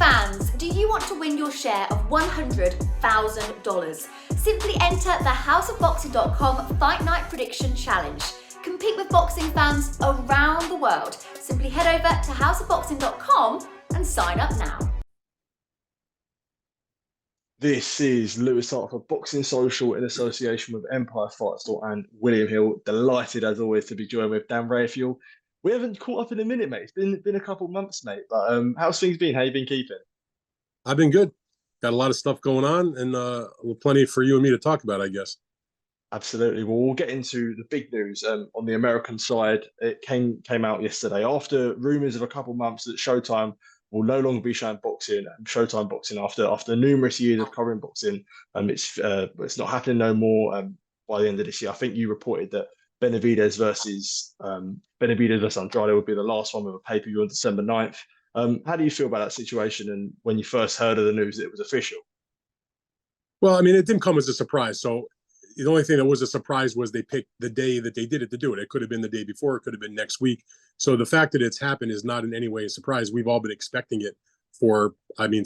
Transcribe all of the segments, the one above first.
fans, do you want to win your share of $100,000? Simply enter the houseofboxing.com Fight Night Prediction Challenge. Compete with boxing fans around the world. Simply head over to houseofboxing.com and sign up now. This is Lewis Hart for Boxing Social in association with Empire Fight Store and William Hill. Delighted as always to be joined with Dan Rafael. We haven't caught up in a minute, mate. It's been a couple of months, mate. But how's things been? How you been keeping? I've been good. Got a lot of stuff going on, and plenty for you and me to talk about, I guess. Absolutely. Well, we'll get into the big news on the American side. It came out yesterday after rumours of a couple of months that Showtime will no longer be showing boxing. Showtime boxing after numerous years of covering boxing. It's not happening no more. By the end of this year, I think you reported that Benavidez versus Andrade would be the last one with a pay-per-view on December 9th. How do you feel about that situation? And when you first heard of the news that it was official? Well, I mean, it didn't come as a surprise. So the only thing that was a surprise was they picked the day that they did it to do it. It could have been the day before. It could have been next week. So the fact that it's happened is not in any way a surprise. We've all been expecting it for,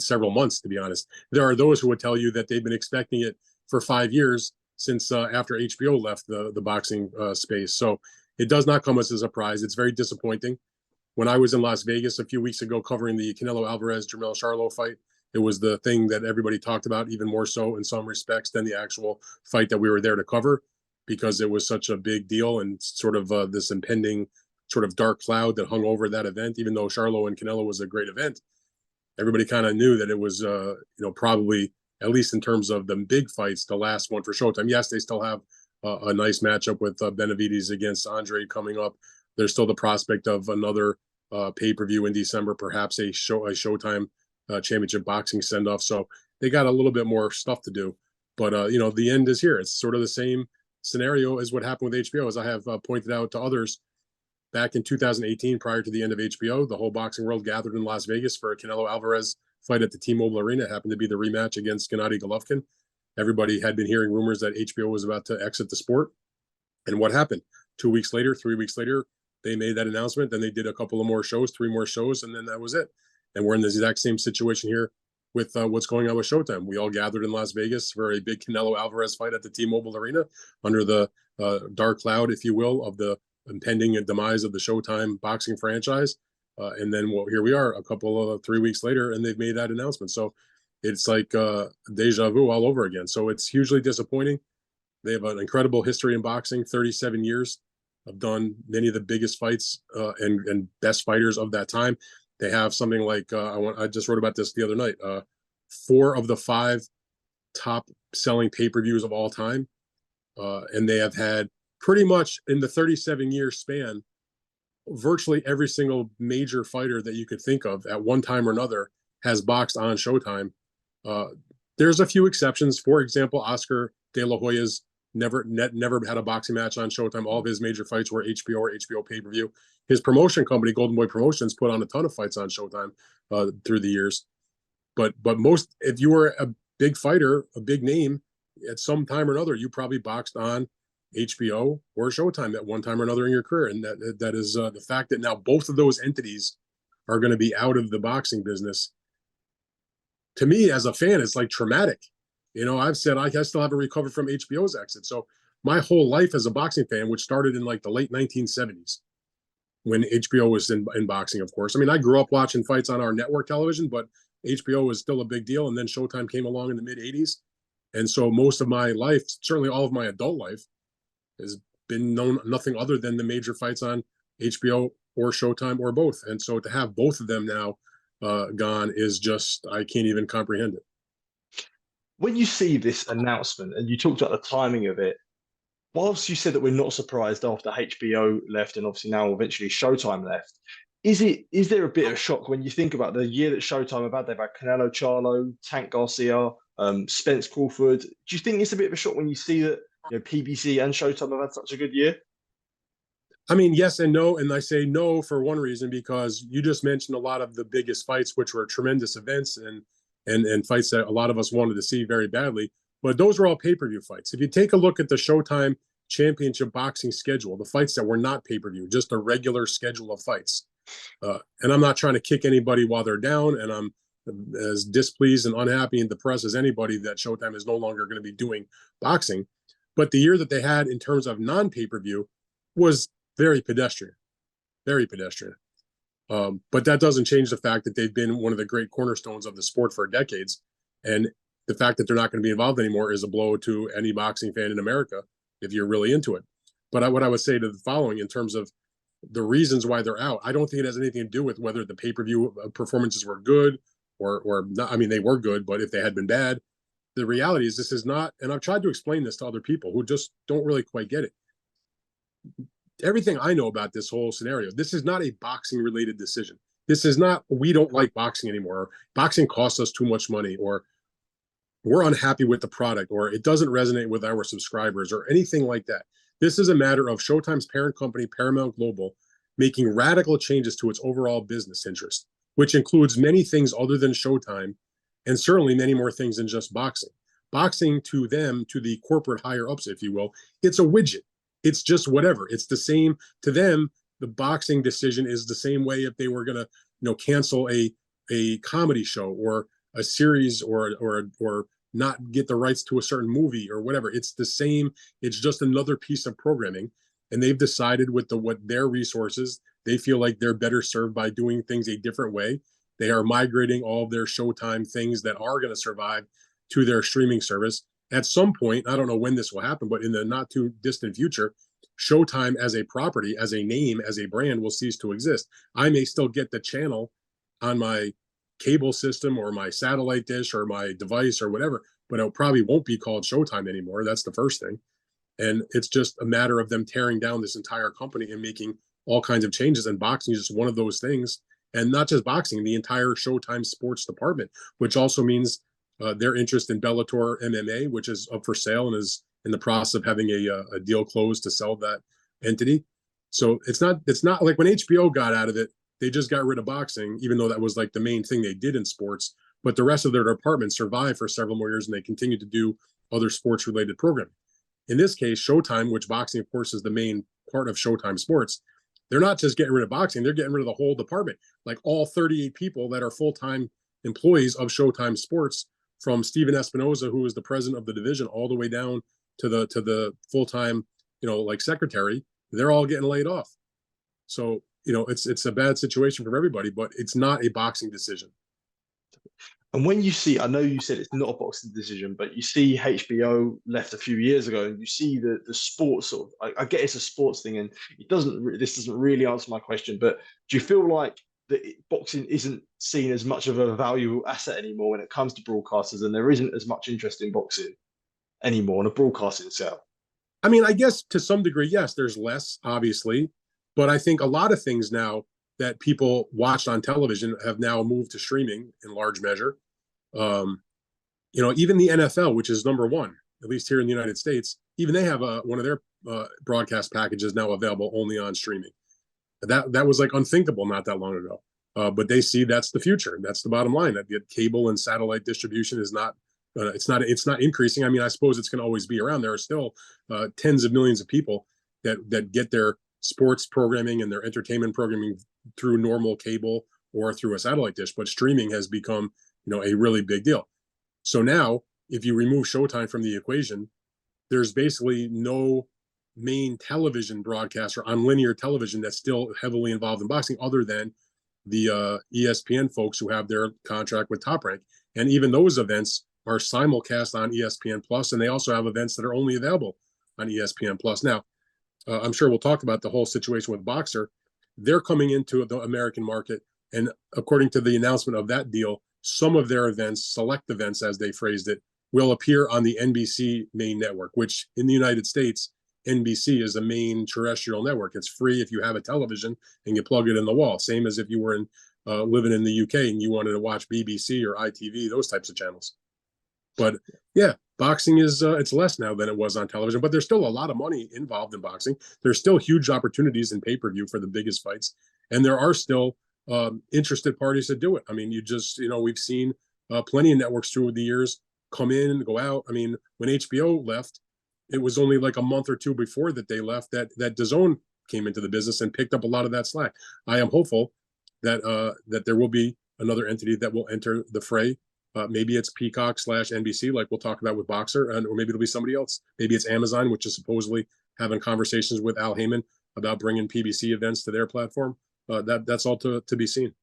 several months, to be honest. There are those who would tell you that they've been expecting it for 5 years since after HBO left the boxing space. So it does not come as a surprise. It's very disappointing. When I was in Las Vegas a few weeks ago covering the Canelo Alvarez Jermell Charlo fight, it was the thing that everybody talked about, even more so in some respects than the actual fight that we were there to cover, because it was such a big deal and sort of this impending sort of dark cloud that hung over that event. Even though Charlo and Canelo was a great event, everybody kind of knew that it was, probably, at least in terms of the big fights, the last one for Showtime. Yes, they still have a nice matchup with Benavidez against Andre coming up. There's still the prospect of another pay-per-view in December, perhaps a Showtime championship boxing send-off. So they got a little bit more stuff to do. But, the end is here. It's sort of the same scenario as what happened with HBO. As I have pointed out to others, back in 2018, prior to the end of HBO, the whole boxing world gathered in Las Vegas for a Canelo Alvarez fight at the T-Mobile Arena. It happened to be the rematch against Gennady Golovkin. Everybody had been hearing rumors that HBO was about to exit the sport. And what happened? 2 weeks later, 3 weeks later, they made that announcement. Then they did a couple of more shows, 3 more shows, and then that was it. And we're in the exact same situation here with what's going on with Showtime. We all gathered in Las Vegas for a big Canelo Alvarez fight at the T-Mobile Arena under the dark cloud, if you will, of the impending demise of the Showtime boxing franchise. And then here we are 3 weeks later, and they've made that announcement. So it's like deja vu all over again. So it's hugely disappointing. They have an incredible history in boxing, 37 years. Have done many of the biggest fights and best fighters of that time. They have something like I just wrote about this the other night. 4 of the 5 top selling pay-per-views of all time, and they have had pretty much in the 37-year span, virtually every single major fighter that you could think of at one time or another has boxed on Showtime. There's a few exceptions. For example, Oscar De La Hoya's never had a boxing match on Showtime. All of his major fights were HBO or HBO pay-per-view. His promotion company, Golden Boy Promotions, put on a ton of fights on Showtime through the years. But most, if you were a big fighter, a big name, at some time or another, you probably boxed on HBO or Showtime at one time or another in your career. And that is the fact that now both of those entities are going to be out of the boxing business. To me, as a fan, it's like traumatic. I've said I still haven't recovered from HBO's exit. So my whole life as a boxing fan, which started in like the late 1970s, when HBO was in boxing, of course. I mean, I grew up watching fights on our network television, but HBO was still a big deal. And then Showtime came along in the mid 80s. And so most of my life, certainly all of my adult life, has been known nothing other than the major fights on HBO or Showtime or both. And so to have both of them now gone is just, I can't even comprehend it. When you see this announcement, and you talked about the timing of it, whilst you said that we're not surprised after HBO left and obviously now eventually Showtime left, is there a bit of shock when you think about the year that Showtime have had? They've had Canelo Charlo, Tank Garcia, Spence Crawford. Do you think it's a bit of a shock when you see that PBC and Showtime have had such a good year? I mean, yes and no. And I say no for one reason, because you just mentioned a lot of the biggest fights, which were tremendous events and fights that a lot of us wanted to see very badly. But those were all pay-per-view fights. If you take a look at the Showtime championship boxing schedule, the fights that were not pay-per-view, just a regular schedule of fights. And I'm not trying to kick anybody while they're down, and I'm as displeased and unhappy and depressed as anybody that Showtime is no longer going to be doing boxing. But the year that they had in terms of non-pay-per-view was very pedestrian, very pedestrian. But that doesn't change the fact that they've been one of the great cornerstones of the sport for decades. And the fact that they're not going to be involved anymore is a blow to any boxing fan in America if you're really into it. But what I would say to the following in terms of the reasons why they're out, I don't think it has anything to do with whether the pay-per-view performances were good or not. I mean, they were good, but if they had been bad, the reality is this is not, and I've tried to explain this to other people who just don't really quite get it. Everything I know about this whole scenario, this is not a boxing related decision. This is not, we don't like boxing anymore. Or boxing costs us too much money, or we're unhappy with the product, or it doesn't resonate with our subscribers, or anything like that. This is a matter of Showtime's parent company, Paramount Global, making radical changes to its overall business interest, which includes many things other than Showtime, and certainly many more things than just boxing. Boxing to them, to the corporate higher ups, if you will, it's a widget. It's just whatever. It's the same to them. The boxing decision is the same way if they were going to, cancel a comedy show or a series or not get the rights to a certain movie or whatever. It's the same. It's just another piece of programming. And they've decided with what their resources, they feel like they're better served by doing things a different way. They are migrating all of their Showtime things that are going to survive to their streaming service. At some point, I don't know when this will happen, but in the not too distant future, Showtime as a property, as a name, as a brand will cease to exist. I may still get the channel on my cable system or my satellite dish or my device or whatever, but it probably won't be called Showtime anymore. That's the first thing. And it's just a matter of them tearing down this entire company and making all kinds of changes. And boxing is just one of those things. And not just boxing, the entire Showtime sports department, which also means their interest in Bellator MMA, which is up for sale and is in the process of having a deal closed to sell that entity. So it's not like when HBO got out of it, they just got rid of boxing, even though that was like the main thing they did in sports. But the rest of their department survived for several more years, and they continued to do other sports related programming. In this case, Showtime, which boxing, of course, is the main part of Showtime Sports, they're not just getting rid of boxing, they're getting rid of the whole department. Like all 38 people that are full-time employees of Showtime Sports, from Steven Espinoza, who is the president of the division, all the way down to the full-time, like secretary, they're all getting laid off. So, it's a bad situation for everybody, but it's not a boxing decision. And when you see, I know you said it's not a boxing decision, but you see HBO left a few years ago, and you see the sports sort of, I get it's a sports thing, and this doesn't really answer my question, but do you feel like that boxing isn't seen as much of a valuable asset anymore when it comes to broadcasters, and there isn't as much interest in boxing anymore on a broadcasting sale? I mean, I guess to some degree, yes, there's less, obviously, but I think a lot of things now that people watched on television have now moved to streaming in large measure. Even the NFL, which is number one, at least here in the United States, even they have one of their broadcast packages now available only on streaming. That was like unthinkable not that long ago. But they see that's the future. That's the bottom line. That the cable and satellite distribution is not. It's not increasing. I mean, I suppose it's going to always be around. There are still tens of millions of people that get their sports programming and their entertainment programming through normal cable or through a satellite dish. But streaming has become, a really big deal. So now, if you remove Showtime from the equation, there's basically no main television broadcaster on linear television that's still heavily involved in boxing, other than the ESPN folks who have their contract with Top Rank. And even those events are simulcast on ESPN Plus, and they also have events that are only available on ESPN Plus. Now, I'm sure we'll talk about the whole situation with Boxer. They're coming into the American market, and according to the announcement of that deal, some of their events, select events as they phrased it, will appear on the NBC main network, which in the United States, NBC is a main terrestrial network. It's free if you have a television and you plug it in the wall. Same as if you were living in the UK and you wanted to watch BBC or ITV, those types of channels. But yeah, boxing is it's less now than it was on television, but there's still a lot of money involved in boxing. There's still huge opportunities in pay-per-view for the biggest fights, and there are still interested parties that do it. I mean, we've seen plenty of networks through the years come in and go out. I mean, when HBO left, it was only like a month or two before that they left that DAZN came into the business and picked up a lot of that slack. I am hopeful that there will be another entity that will enter the fray. Maybe it's Peacock / NBC, like we'll talk about with Boxer, or maybe it'll be somebody else. Maybe it's Amazon, which is supposedly having conversations with Al Heyman about bringing PBC events to their platform. That's all to be seen.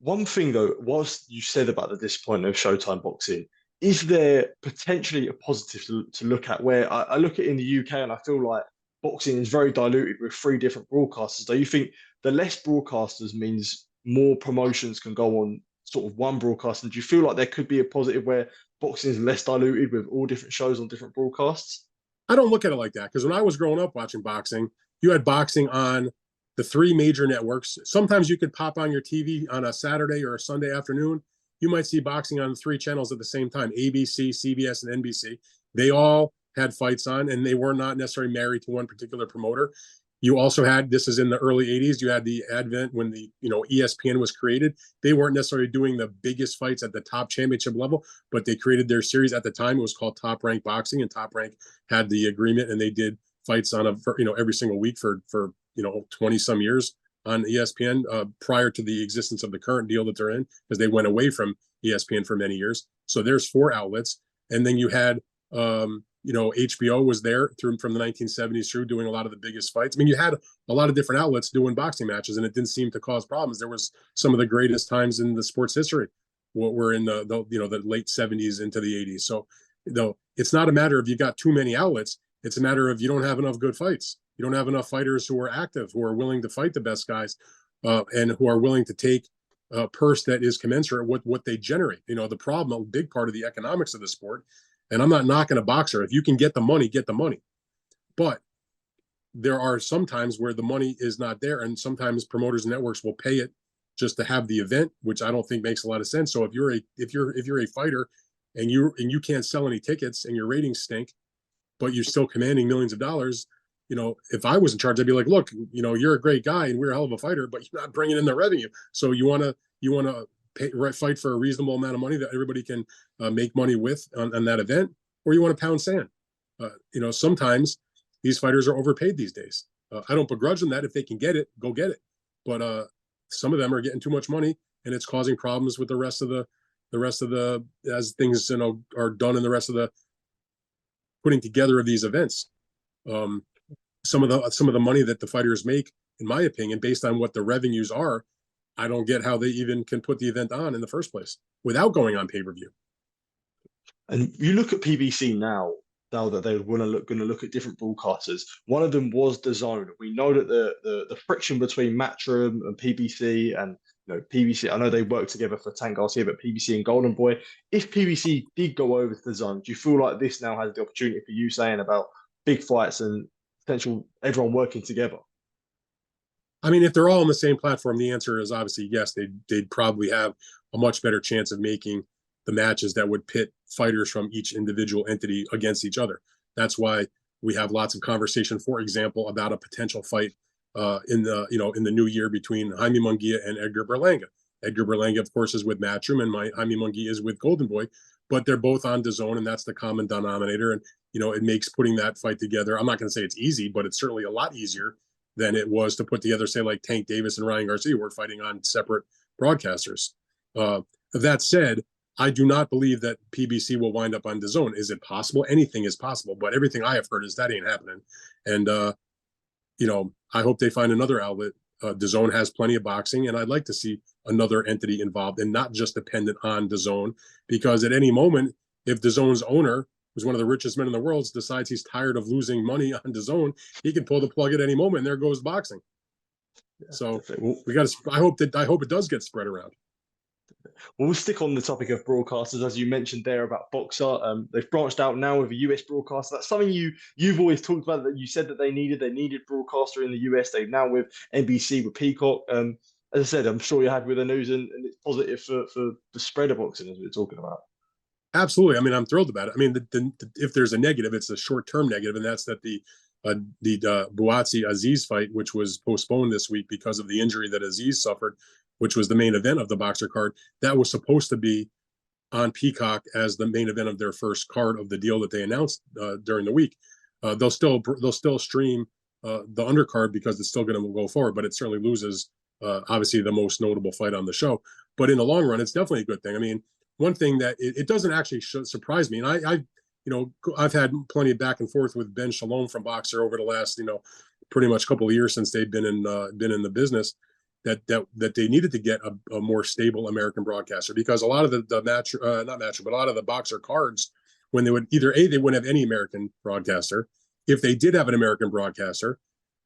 One thing though, whilst you said about the disappointment of Showtime boxing, is there potentially a positive to look at where I look at in the UK and I feel like boxing is very diluted with 3 different broadcasters? Do you think the less broadcasters means more promotions can go on sort of one broadcast? And do you feel like there could be a positive where boxing is less diluted with all different shows on different broadcasts? I don't look at it like that, because when I was growing up watching boxing, you had boxing on the 3 major networks. Sometimes you could pop on your TV on a Saturday or a Sunday afternoon. You might see boxing on 3 channels at the same time: ABC, CBS, and NBC. They all had fights on, and they were not necessarily married to one particular promoter. You also had, this is in the early 80s, you had the advent when the ESPN was created. They weren't necessarily doing the biggest fights at the top championship level, but they created their series at the time. It was called Top Rank Boxing, and Top Rank had the agreement, and they did fights on every single week for 20 some years on ESPN, prior to the existence of the current deal that they're in, because they went away from ESPN for many years. So there's 4 outlets. And then you had HBO was there from the 1970s through, doing a lot of the biggest fights. I mean, you had a lot of different outlets doing boxing matches, and it didn't seem to cause problems. There was some of the greatest times in the sports history were in the late 70s into the 80s. So it's not a matter of you got too many outlets. It's a matter of you don't have enough good fights. You don't have enough fighters who are active, who are willing to fight the best guys, and who are willing to take a purse that is commensurate with what they generate. The problem, a big part of the economics of the sport, and I'm not knocking a boxer. If you can get the money, get the money. But there are some times where the money is not there, and sometimes promoters and networks will pay it just to have the event, which I don't think makes a lot of sense. So if you're a fighter and you can't sell any tickets and your ratings stink, but you're still commanding millions of dollars, if I was in charge, I'd be like, look, you're a great guy and we're a hell of a fighter, but you're not bringing in the revenue. So you want to fight for a reasonable amount of money that everybody can make money with on that event, or you want to pound sand. Sometimes these fighters are overpaid these days. I don't begrudge them that. If they can get it, go get it. But some of them are getting too much money, and it's causing problems with the rest of the as things are done in the rest of the putting together of these events. Some of the money that the fighters make, in my opinion, based on what the revenues are, I don't get how they even can put the event on in the first place without going on pay-per-view. And you look at PBC now that they're going to look at different broadcasters. One of them was DAZN. We know that the friction between Matchroom and PBC, and PBC, I know they work together for Tank Garcia, but PBC and Golden Boy. If PBC did go over to DAZN, do you feel like this now has the opportunity for you saying about big fights and potential everyone working together? I mean, if they're all on the same platform, the answer is obviously yes. They'd probably have a much better chance of making the matches that would pit fighters from each individual entity against each other. That's why we have lots of conversation, for example, about a potential fight in the new year between Jaime Munguia and Edgar Berlanga. Edgar Berlanga, of course, is with Matchroom, and Jaime Munguia is with Golden Boy, but they're both on DAZN, and that's the common denominator. And it makes putting that fight together, I'm not going to say it's easy, but it's certainly a lot easier than it was to put together, say, like Tank Davis and Ryan Garcia were fighting on separate broadcasters. That said, I do not believe that PBC will wind up on DAZN. Is it possible? Anything is possible, but everything I have heard is that ain't happening. And I hope they find another outlet. DAZN has plenty of boxing, and I'd like to see another entity involved and not just dependent on DAZN, because at any moment, if DAZN's owner, who's one of the richest men in the world, decides he's tired of losing money on DAZN, he can pull the plug at any moment, and there goes boxing. So we got to. I hope it does get spread around. Well, we'll stick on the topic of broadcasters, as you mentioned there about Boxer. They've branched out now with a US broadcaster. That's something you've always talked about, that you said that they needed broadcaster in the US. They've now with NBC, with Peacock. As I said, I'm sure you're happy with the news, and it's positive for the spread of boxing, as we're talking about. Absolutely. I mean, I'm thrilled about it. I mean, if there's a negative, it's a short-term negative, and that's that the Buatsi Aziz fight, which was postponed this week because of the injury that Aziz suffered, which was the main event of the Boxer card, that was supposed to be on Peacock as the main event of their first card of the deal that they announced during the week. They'll still stream the undercard because it's still going to go forward, but it certainly loses obviously the most notable fight on the show. but in the long run, it's definitely a good thing. I mean, one thing that it doesn't actually surprise me, and I've had plenty of back and forth with Ben Shalom from Boxer over the last, pretty much couple of years since they've been in the business, that they needed to get a more stable American broadcaster, because a lot of the match, not match, but a lot of the Boxer cards, when they would they wouldn't have any American broadcaster. If they did have an American broadcaster,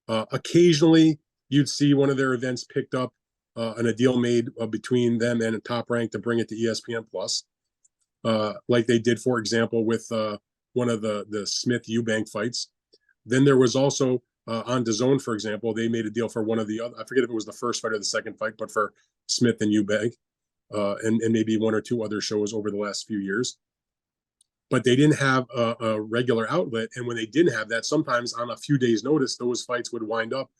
occasionally you'd see one of their events picked up and a deal made between them and Top Rank to bring it to ESPN Plus, like they did, for example, with one of the Smith Eubank fights. Then there was also on DAZN, for example, they made a deal for one of the other, I forget if it was the first fight or the second fight, but for Smith and Eubank, and maybe one or two other shows over the last few years. But they didn't have a regular outlet. And when they didn't have that, sometimes on a few days' notice, those fights would wind up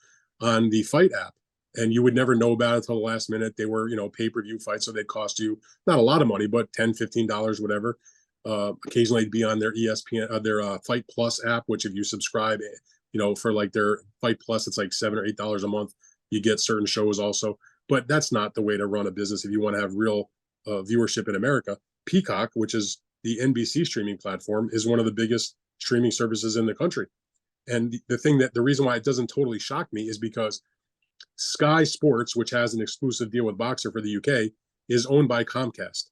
on the fight app. And you would never know about it until the last minute. They were, pay-per-view fights, so they'd cost you not a lot of money, but $10, $15, whatever. Occasionally it'd be on their ESPN, their Fight Plus app, which if you subscribe, for like their Fight Plus, it's like $7 or $8 a month. You get certain shows also. But that's not the way to run a business if you want to have real viewership in America. Peacock, which is the NBC streaming platform, is one of the biggest streaming services in the country. And the reason why it doesn't totally shock me is because Sky Sports, which has an exclusive deal with Boxer for the UK, is owned by Comcast.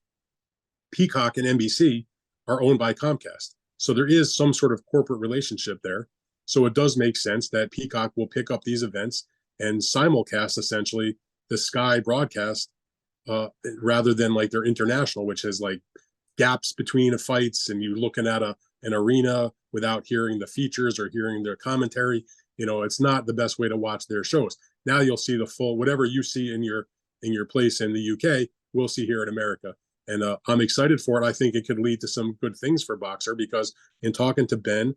Peacock and NBC are owned by Comcast. So there is some sort of corporate relationship there. So it does make sense that Peacock will pick up these events and simulcast essentially the Sky broadcast rather than like their international, which has like gaps between the fights and you looking at an arena without hearing the features or hearing their commentary. It's not the best way to watch their shows. Now you'll see the full, whatever you see in your place in the UK, we'll see here in America. And I'm excited for it. I think it could lead to some good things for Boxer, because in talking to Ben,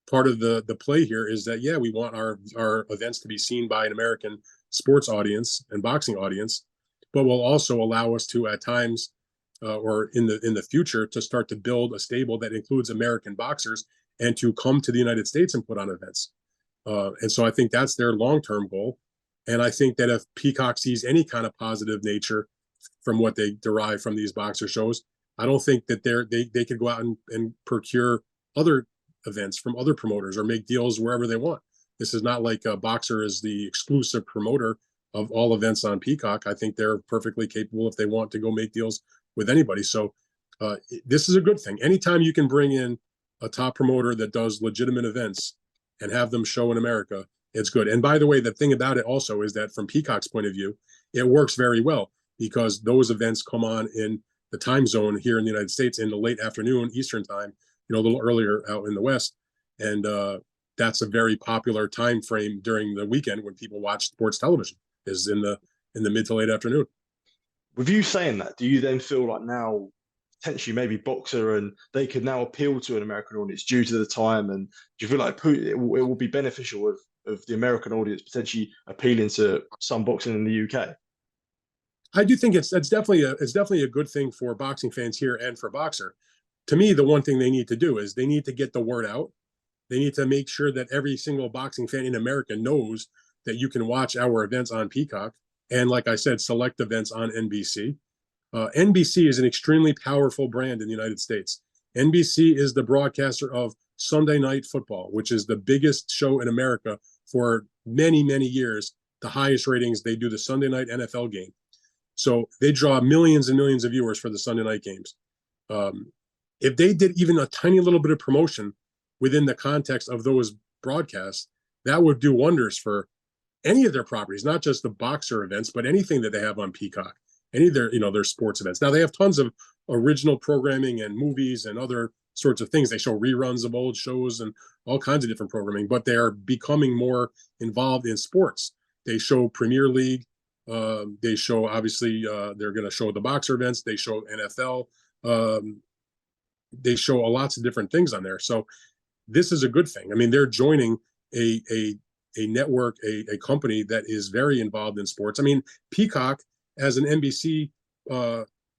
part of the play here is that, we want our events to be seen by an American sports audience and boxing audience, but will also allow us to at times or in the future to start to build a stable that includes American boxers and to come to the United States and put on events. And so I think that's their long-term goal. And I think that if Peacock sees any kind of positive nature from what they derive from these boxer shows, I don't think that they could go out and procure other events from other promoters or make deals wherever they want. This is not like Boxer is the exclusive promoter of all events on Peacock. I think they're perfectly capable if they want to go make deals with anybody. So this is a good thing. Anytime you can bring in a top promoter that does legitimate events and have them show in America, it's good. And by the way, the thing about it also is that from Peacock's point of view, it works very well, because those events come on in the time zone here in the United States in the late afternoon Eastern time, a little earlier out in the West. And that's a very popular time frame during the weekend when people watch sports television, is in the mid to late afternoon. With you saying that, do you then feel like now potentially maybe Boxer and they could now appeal to an American audience due to the time? And do you feel like it will be beneficial of the American audience potentially appealing to some boxing in the UK? I do think it's definitely a good thing for boxing fans here and for Boxer. To me, the one thing they need to do is they need to get the word out. They need to make sure that every single boxing fan in America knows that you can watch our events on Peacock. And like I said, select events on NBC. NBC is an extremely powerful brand in the United States. NBC is the broadcaster of Sunday Night Football, which is the biggest show in America for many, many years. The highest ratings, they do the Sunday night NFL game. So they draw millions and millions of viewers for the Sunday night games. If they did even a tiny little bit of promotion within the context of those broadcasts, that would do wonders for any of their properties, not just the Boxer events, but anything that they have on Peacock, any of their sports events. Now, they have tons of original programming and movies and other sorts of things. They show reruns of old shows and all kinds of different programming, but they are becoming more involved in sports. They show Premier League. They show, obviously, they're going to show the Boxer events. They show NFL. They show lots of different things on there. So this is a good thing. I mean, they're joining a network, a company that is very involved in sports. I mean, Peacock, as an NBC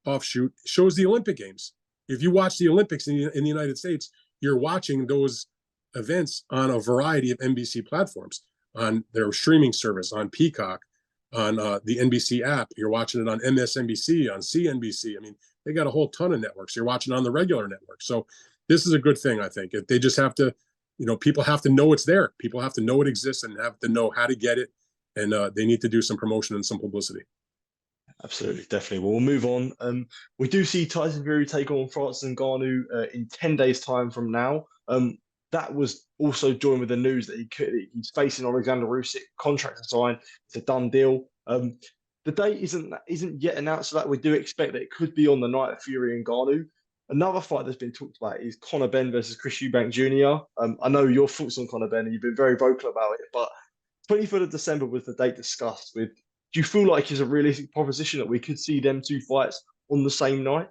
offshoot, shows the Olympic Games. If you watch the Olympics in the United States, you're watching those events on a variety of NBC platforms, on their streaming service, on Peacock, on the NBC app. You're watching it on MSNBC, on CNBC. I mean, they got a whole ton of networks. You're watching on the regular network. So this is a good thing, I think. If they just have to, people have to know it's there. People have to know it exists and have to know how to get it. And they need to do some promotion and some publicity. Absolutely, definitely. Well, we'll move on. We do see Tyson Fury take on Francis Ngannou in 10 days' time from now. That was also joined with the news that he's facing Oleksandr Usyk, contract to sign. It's a done deal. The date isn't yet announced, so that we do expect that it could be on the night of Fury and Ngannou. Another fight that's been talked about is Conor Benn versus Chris Eubank Jr. I know your thoughts on Conor Benn, and you've been very vocal about it, but 23rd of December was the date discussed. Do you feel like it's a realistic proposition that we could see them two fights on the same night?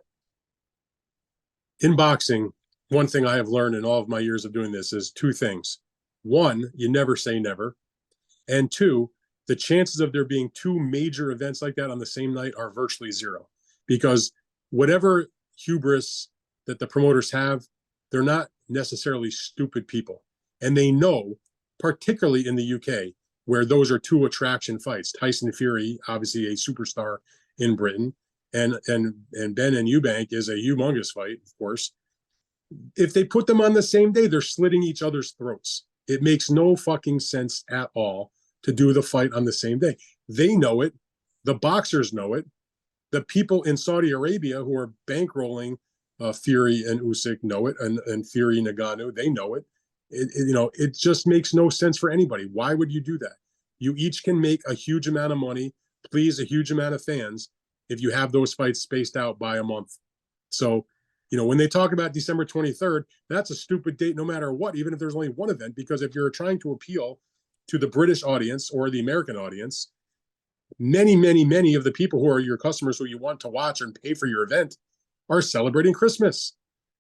In boxing, one thing I have learned in all of my years of doing this is two things. One, you never say never. And two, the chances of there being two major events like that on the same night are virtually zero. Because whatever hubris that the promoters have, they're not necessarily stupid people. And they know, particularly in the UK, where those are two attraction fights. Tyson Fury, obviously a superstar in Britain, and Ben and Eubank is a humongous fight, of course. If they put them on the same day, they're slitting each other's throats. It makes no fucking sense at all to do the fight on the same day. They know it. The boxers know it. The people in Saudi Arabia who are bankrolling Fury and Usyk know it, and Fury and Ngannou, they know it. It just makes no sense for anybody. Why would you do that? You each can make a huge amount of money, please a huge amount of fans, if you have those fights spaced out by a month. So, when they talk about December 23rd, that's a stupid date no matter what, even if there's only one event, because if you're trying to appeal to the British audience or the American audience, many, many, many of the people who are your customers who you want to watch and pay for your event are celebrating Christmas.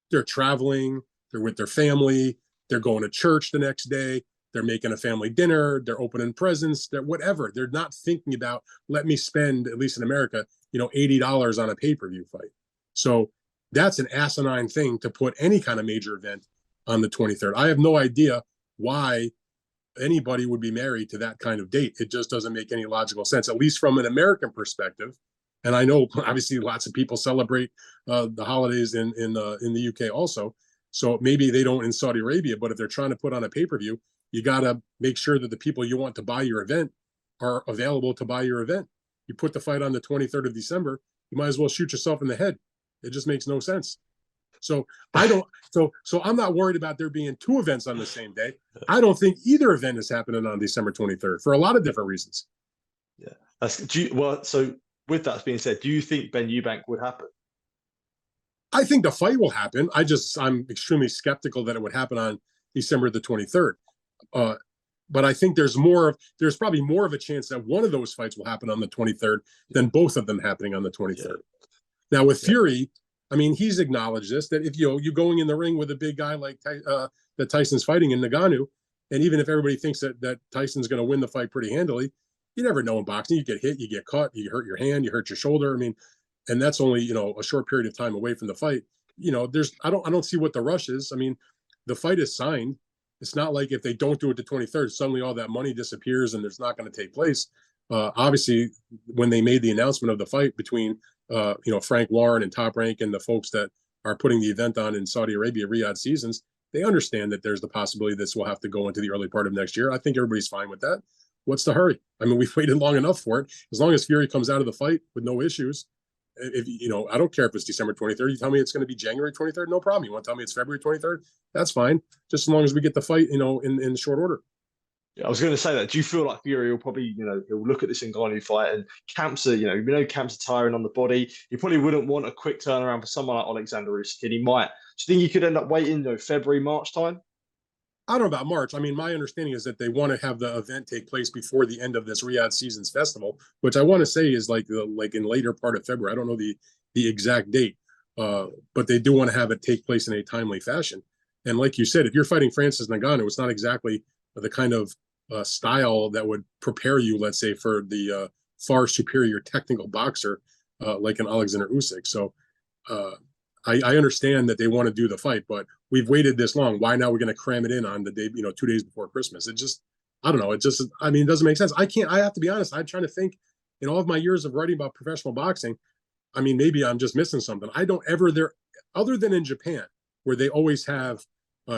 They're traveling, they're with their family, they're going to church the next day, they're making a family dinner, they're opening presents, they're whatever. They're not thinking about, let me spend, at least in America, $80 on a pay-per-view fight. So that's an asinine thing to put any kind of major event on the 23rd. I have no idea why anybody would be married to that kind of date. It just doesn't make any logical sense, at least from an American perspective. And I know obviously lots of people celebrate the holidays in the UK also. So maybe they don't in Saudi Arabia, but if they're trying to put on a pay-per-view, you got to make sure that the people you want to buy your event are available to buy your event. You put the fight on the 23rd of December, you might as well shoot yourself in the head. It just makes no sense. So so I'm not worried about there being two events on the same day. I don't think either event is happening on December 23rd for a lot of different reasons. Yeah. So with that being said, do you think Ben Eubank would happen? I think the fight will happen. I'm extremely skeptical that it would happen on December the 23rd. But I think there's probably more of a chance that one of those fights will happen on the 23rd than both of them happening on the 23rd. Yeah. Now with Fury, I mean, he's acknowledged this, that if you're going in the ring with a big guy like that Tyson's fighting in Ngannou, and even if everybody thinks that Tyson's going to win the fight pretty handily, you never know in boxing. You get hit, you get cut, you hurt your hand, you hurt your shoulder. I mean, and that's only a short period of time away from the fight. I don't see what the rush is. I mean, the fight is signed. It's not like if they don't do it the 23rd, suddenly all that money disappears and it's not going to take place. Obviously, when they made the announcement of the fight between Frank Warren and Top Rank and the folks that are putting the event on in Saudi Arabia, Riyadh Seasons, they understand that there's the possibility this will have to go into the early part of next year. I think everybody's fine with that. What's the hurry? I mean, we've waited long enough for it. As long as Fury comes out of the fight with no issues, if I don't care if it's December 23rd. You tell me it's going to be January 23rd, no problem. You want to tell me it's February 23rd? That's fine. Just as long as we get the fight, in short order. Yeah, I was going to say that. Do you feel like Fury will probably, he'll look at this Ngannou fight, and camps are, camps are tiring on the body. He probably wouldn't want a quick turnaround for someone like Oleksandr Usyk. He might. Do you think he could end up waiting, February, March time? I don't know about March. I mean, my understanding is that they want to have the event take place before the end of this Riyadh Seasons Festival, which I want to say is like in later part of February. I don't know the exact date, but they do want to have it take place in a timely fashion. And like you said, if you're fighting Francis Ngannou, it's not exactly the kind of style that would prepare you, let's say, for the far superior technical boxer like an Oleksandr Usyk. So I understand that they want to do the fight, but we've waited this long. Why now we're going to cram it in on the day, 2 days before Christmas? It just, I don't know. It doesn't make sense. I have to be honest. I'm trying to think in all of my years of writing about professional boxing, I mean, maybe I'm just missing something. I don't ever there, other than in Japan, where they always have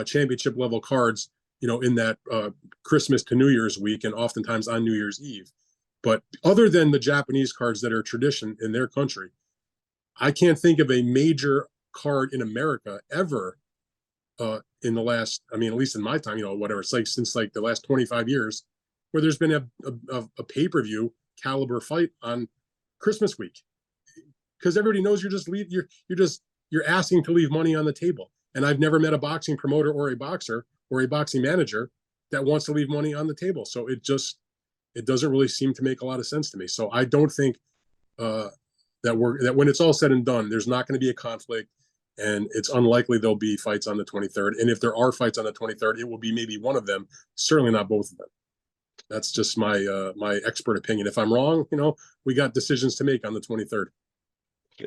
championship level cards, you know, in that Christmas to New Year's week and oftentimes on New Year's Eve. But other than the Japanese cards that are tradition in their country, I can't think of a major card in America ever in the last, I mean, at least in my time, you know, whatever, it's like since like the last 25 years, where there's been a pay-per-view caliber fight on Christmas week. Because everybody knows you're asking to leave money on the table. And I've never met a boxing promoter or a boxer or a boxing manager that wants to leave money on the table. So it doesn't really seem to make a lot of sense to me. So I don't think that when it's all said and done, there's not going to be a conflict, and it's unlikely there'll be fights on the 23rd. And if there are fights on the 23rd, it will be maybe one of them, certainly not both of them. That's just my my expert opinion. If I'm wrong, you know, we got decisions to make on the 23rd.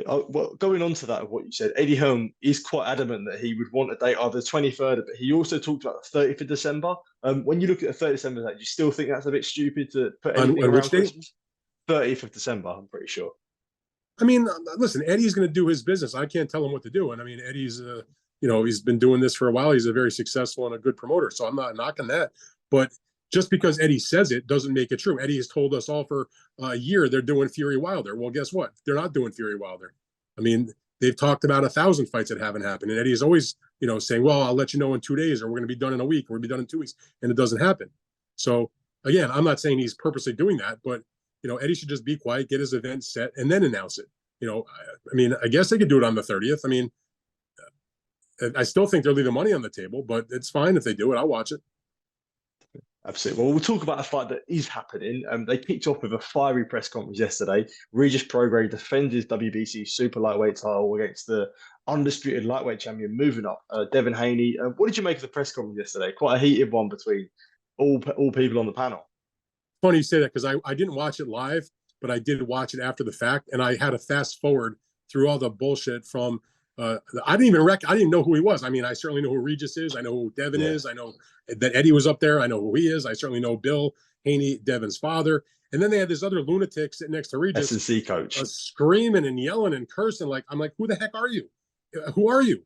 Well, going on to that, of what you said, Eddie Hearn is quite adamant that he would want a date either the 23rd, but he also talked about the 30th of December. When you look at the 30th of December, do you still think that's a bit stupid to put anything around which date? Christmas? 30th of December, I'm pretty sure. I mean, listen, Eddie's going to do his business. I can't tell him what to do. And I mean, Eddie's, you know, he's been doing this for a while. He's a very successful and a good promoter. So I'm not knocking that. But just because Eddie says it doesn't make it true. Eddie has told us all for a year they're doing Fury Wilder. Well, guess what? They're not doing Fury Wilder. I mean, they've talked about 1,000 fights that haven't happened. And Eddie is always, you know, saying, well, I'll let you know in 2 days, or we're going to be done in a week, or we'll be done in 2 weeks. And it doesn't happen. So again, I'm not saying he's purposely doing that, but, you know, Eddie should just be quiet, get his event set, and then announce it. You know, I mean, I guess they could do it on the 30th. I mean, I still think they're leaving money on the table, but it's fine if they do it. I'll watch it. Absolutely. Well, we'll talk about a fight that is happening. They kicked off with a fiery press conference yesterday. Regis Prograis defends his WBC super lightweight title against the undisputed lightweight champion moving up, Devin Haney. What did you make of the press conference yesterday? Quite a heated one between all people on the panel. Funny you say that, because I didn't watch it live, but I did watch it after the fact, and I had to fast forward through all the bullshit from. I didn't even know who he was. I mean, I certainly know who Regis is. I know who Devin is. I know that Eddie was up there. I know who he is. I certainly know Bill Haney, Devin's father. And then they had this other lunatic sitting next to Regis, S&C coach, screaming and yelling and cursing. Like, I'm like, who the heck are you? Who are you?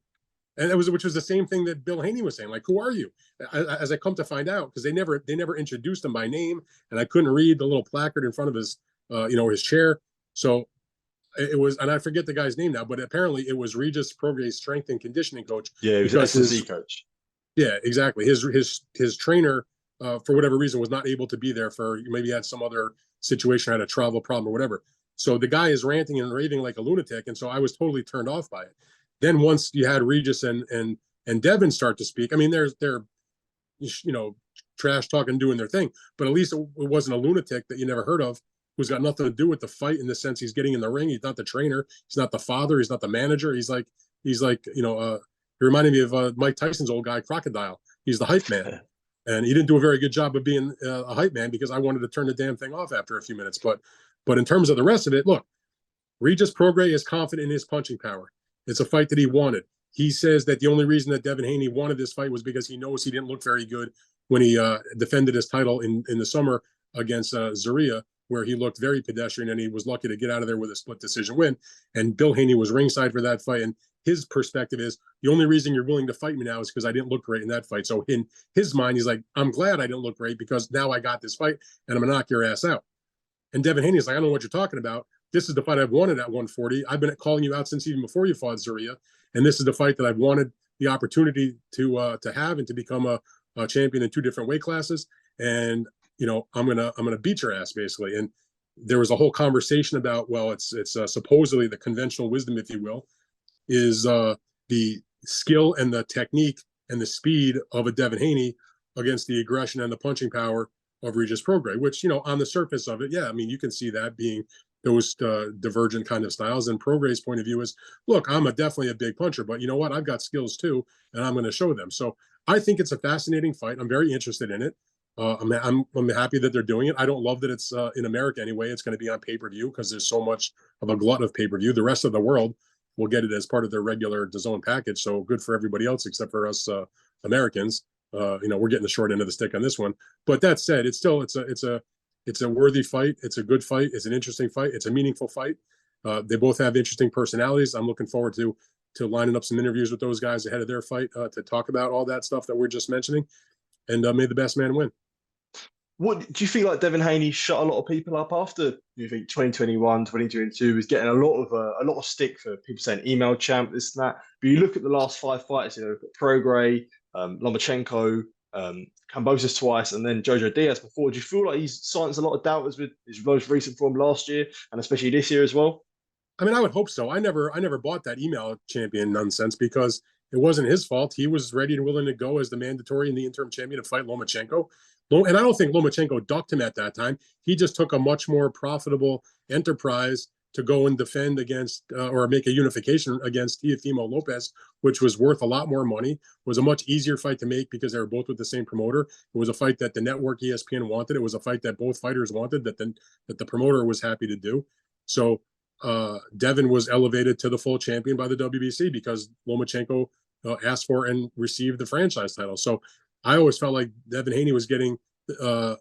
And which was the same thing that Bill Haney was saying. Like, who are you? As I come to find out, because they never introduced him by name, and I couldn't read the little placard in front of his, his chair. So it was, and I forget the guy's name now, but apparently it was Regis Prograis' strength and conditioning coach. Yeah, he was S&C coach. Yeah, exactly. His trainer, for whatever reason, was not able to be there for, maybe had some other situation, had a travel problem or whatever. So the guy is ranting and raving like a lunatic, and so I was totally turned off by it. Then once you had Regis and Devin start to speak, I mean, they're trash talking, doing their thing, but at least it wasn't a lunatic that you never heard of, who's got nothing to do with the fight, in the sense he's getting in the ring. He's not the trainer. He's not the father. He's not the manager. He's like, he reminded me of Mike Tyson's old guy, Crocodile. He's the hype man. And he didn't do a very good job of being a hype man, because I wanted to turn the damn thing off after a few minutes. But in terms of the rest of it, look, Regis Prograis is confident in his punching power. It's a fight that he wanted. He says that the only reason that Devin Haney wanted this fight was because he knows he didn't look very good when he defended his title in the summer against Zarria, where he looked very pedestrian, and he was lucky to get out of there with a split decision win. And Bill Haney was ringside for that fight. And his perspective is, the only reason you're willing to fight me now is because I didn't look great in that fight. So in his mind, he's like, I'm glad I didn't look great, because now I got this fight and I'm gonna knock your ass out. And Devin Haney is like, I don't know what you're talking about. This is the fight I've wanted at 140. I've been calling you out since even before you fought Zarria. And this is the fight that I've wanted the opportunity to have, and to become a champion in 2 different weight classes. And I'm gonna beat your ass, basically. And there was a whole conversation about, well, it's supposedly the conventional wisdom, if you will, is the skill and the technique and the speed of a Devin Haney against the aggression and the punching power of Regis Prograis, which, on the surface of it, yeah, I mean, you can see that being those divergent kind of styles. And Prograis' point of view is, look, I'm definitely a big puncher, but you know what? I've got skills too, and I'm going to show them. So I think it's a fascinating fight. I'm very interested in it. I'm happy that they're doing it. I don't love that it's in America anyway. It's going to be on pay-per-view, because there's so much of a glut of pay-per-view. The rest of the world will get it as part of their regular DAZN package. So good for everybody else except for us Americans. We're getting the short end of the stick on this one. But that said, it's a It's a worthy fight. It's a good fight. It's an interesting fight. It's a meaningful fight. They both have interesting personalities. I'm looking forward to lining up some interviews with those guys ahead of their fight to talk about all that stuff that we're just mentioning. And may the best man win. What do you feel like Devin Haney shut a lot of people up after? You think 2021, 2022 was getting a lot of stick for people saying email champ, this and that. But you look at the last 5 fights, you know, Prograis, Lomachenko, Kambosos twice, and then Jojo Diaz before. Do you feel like he's silenced a lot of doubters with his most recent form last year and especially this year as well? I mean, I would hope so. I never bought that email champion nonsense because it wasn't his fault. He was ready and willing to go as the mandatory and the interim champion to fight Lomachenko. And I don't think Lomachenko ducked him at that time. He just took a much more profitable enterprise to go and defend against or make a unification against Teofimo Lopez, which was worth a lot more money. It was a much easier fight to make because they were both with the same promoter. It was a fight that the network ESPN wanted. It was a fight that both fighters wanted, that the promoter was happy to do. So Devin was elevated to the full champion by the WBC because Lomachenko asked for and received the franchise title. So I always felt like Devin Haney was getting the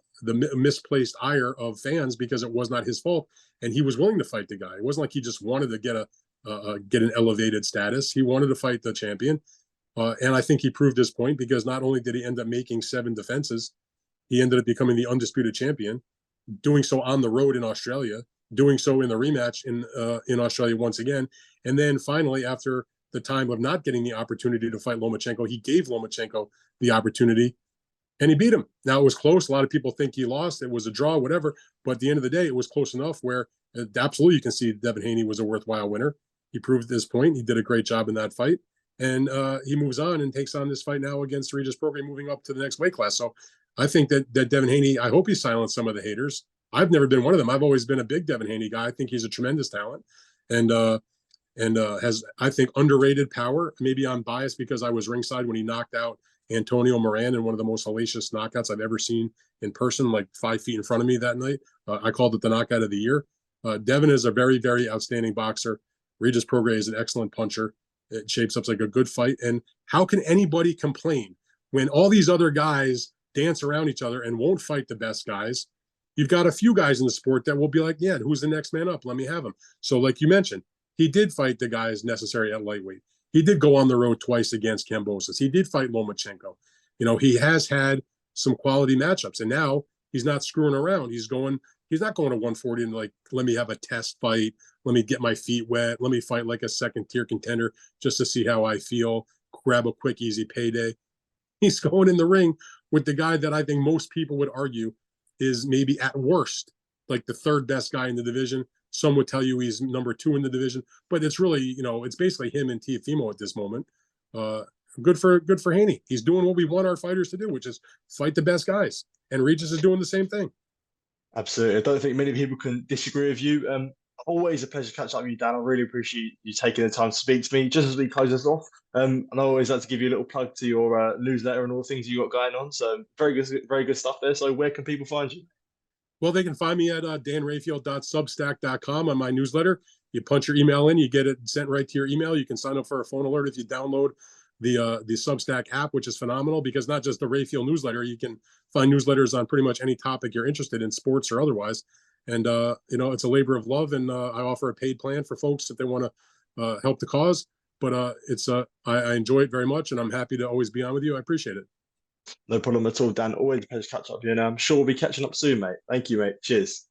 misplaced ire of fans because it was not his fault, and he was willing to fight the guy. It wasn't like he just wanted to get an elevated status. He wanted to fight the champion, and I think he proved his point because not only did he end up making 7 defenses, he ended up becoming the undisputed champion, doing so on the road in Australia, doing so in the rematch in Australia once again, and then finally after the time of not getting the opportunity to fight Lomachenko, he gave Lomachenko the opportunity and he beat him. Now it was close. A lot of people think he lost. It was a draw, whatever. But at the end of the day, it was close enough where absolutely you can see Devin Haney was a worthwhile winner. He proved his point. He did a great job in that fight. And he moves on and takes on this fight now against Regis Prograis, moving up to the next weight class. So I think that Devin Haney, I hope he silenced some of the haters. I've never been one of them. I've always been a big Devin Haney guy. I think he's a tremendous talent. And has, I think, underrated power. Maybe I'm biased because I was ringside when he knocked out Antonio Moran in one of the most hellacious knockouts I've ever seen in person, like 5 feet in front of me that night. I called it the knockout of the year. Devin is a very, very outstanding boxer. Regis Prograis is an excellent puncher. It shapes up like a good fight. And how can anybody complain when all these other guys dance around each other and won't fight the best guys? You've got a few guys in the sport that will be like, yeah, who's the next man up? Let me have him. So like you mentioned, he did fight the guys necessary at lightweight. He did go on the road twice against Kambosos. He did fight Lomachenko. You know, he has had some quality matchups, and now he's not screwing around. He's not going to 140 and like, let me have a test fight. Let me get my feet wet. Let me fight like a second-tier contender just to see how I feel, grab a quick, easy payday. He's going in the ring with the guy that I think most people would argue is maybe at worst like the 3rd best guy in the division. Some would tell you he's number 2 in the division, but it's really, you know, it's basically him and Teofimo at this moment. Good for Haney. He's doing what we want our fighters to do, which is fight the best guys. And Regis is doing the same thing. Absolutely. I don't think many people can disagree with you. Always a pleasure to catch up with you, Dan. I really appreciate you taking the time to speak to me. Just as we close this off, and I always like to give you a little plug to your newsletter and all the things you got going on. So very good stuff there. So where can people find you? Well, they can find me at danrayfield.substack.com on my newsletter. You punch your email in, you get it sent right to your email. You can sign up for a phone alert if you download the Substack app, which is phenomenal because not just the Rayfield newsletter, you can find newsletters on pretty much any topic you're interested in, sports or otherwise. And, you know, it's a labor of love, and I offer a paid plan for folks if they want to help the cause. But I enjoy it very much, and I'm happy to always be on with you. I appreciate it. No problem at all, Dan. Always a pleasure to catch up with you, and I'm sure we'll be catching up soon, mate. Thank you, mate. Cheers.